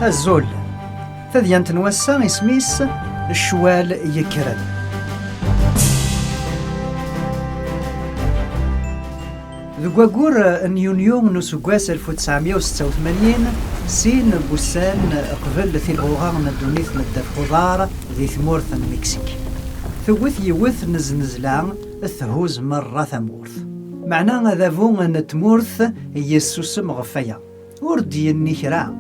الزول تذيان تنوسا اسميس الشوال يكرن. ذقاقور نيونيون نسوقاس 1986 سين بوسان قبل في الغوغان الدونيث ندف خضار ذي ثمورث المكسيك ثوث يوث نزلان الثهوز مرة ثمورث معناه ذافون نتمورث يسوس مغفيا وردي النكرا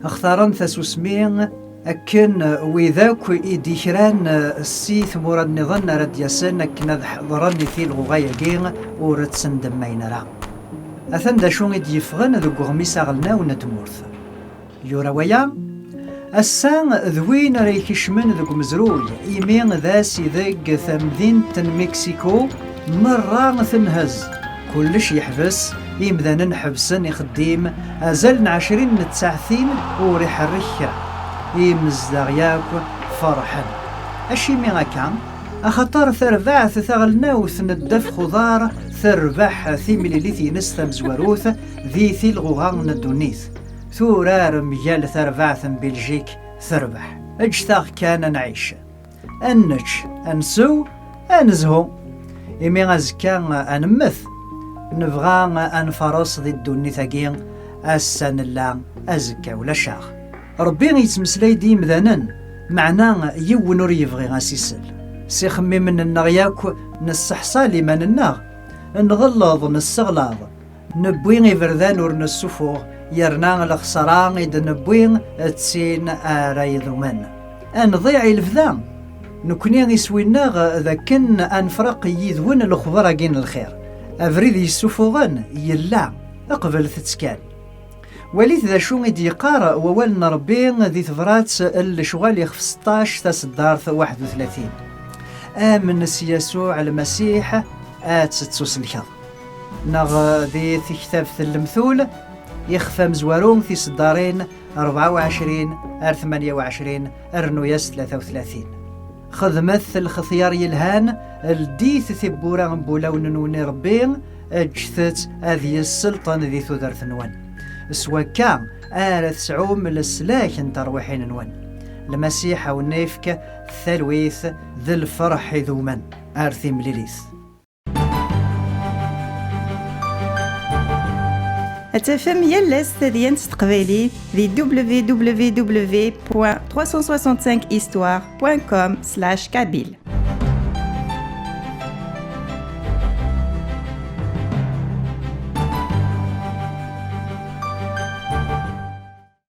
اختارن ثسوسمين أكن وذاك إديشران السيث مراد نظن رد يسن أكن ضرني في الغغايقين ورد سندمين را أثن دا شون يديفغن ذو قغميس أغلنا ونتمورث يورويا السان ذوين ريكشمن ذو مزروي إيمين ذا سيذق ثمذين مكسيكو مرة ثنهز كلش يحبس يمذن نحبسن يخديم أزلن 20 نتساعثين وريح الرخرة يمزدغياك فرحا أشي ميغا كان أخطر ثرباع ثغلناوث ندف خضار ثرباح ثي مليليثي نستم زواروث ذي ثي الغغان ندونيث ثورار ميال ثرباع بلجيك ثربح اجتاغ كان نعيش أنج أنسو أنزهو إمي غزكا أنمث نبغى أنفرص ذي الدونيثاقين السن اللان أزكا ولا شاغ ربي يتمسلاي ديم ذانن معناه يون ور يبغي غاسيسل سي خمي من النغياك نصحصا لي من النغ نغلظ نستغلاظ نبوين يفردان ور نسفوغ يرنا الخسران إذا نبوين تسين رايض من نضيع الفذان نكوني يسوينا ذا كن أنفرق يذون الخبراقين الخير أفريد يسفوغن يلا أقبل تتسكان وليت ذا شو يديقار ووال نربين ذي ثفرات الشغال يخف 16 تصدارث 31 آمن يسوع المسيح تسوس الكظ نغ ذي في كتاب المثول يخفى مزوارون في صدارين 24 28 أرنويس 33 خذ مثل خثيار يلهان الديث ثبورا بولون ونربين اجثت هذه السلطان ذي ثودر ثنوان سوا كان آلت سعوم للسلاك تروحين نوان المسيح والنيفك الثلويث ذي الفرح ذو من آرثي مليليث أتفهم يلس ثديان تقبيلي في www.365histoire.com/kabyle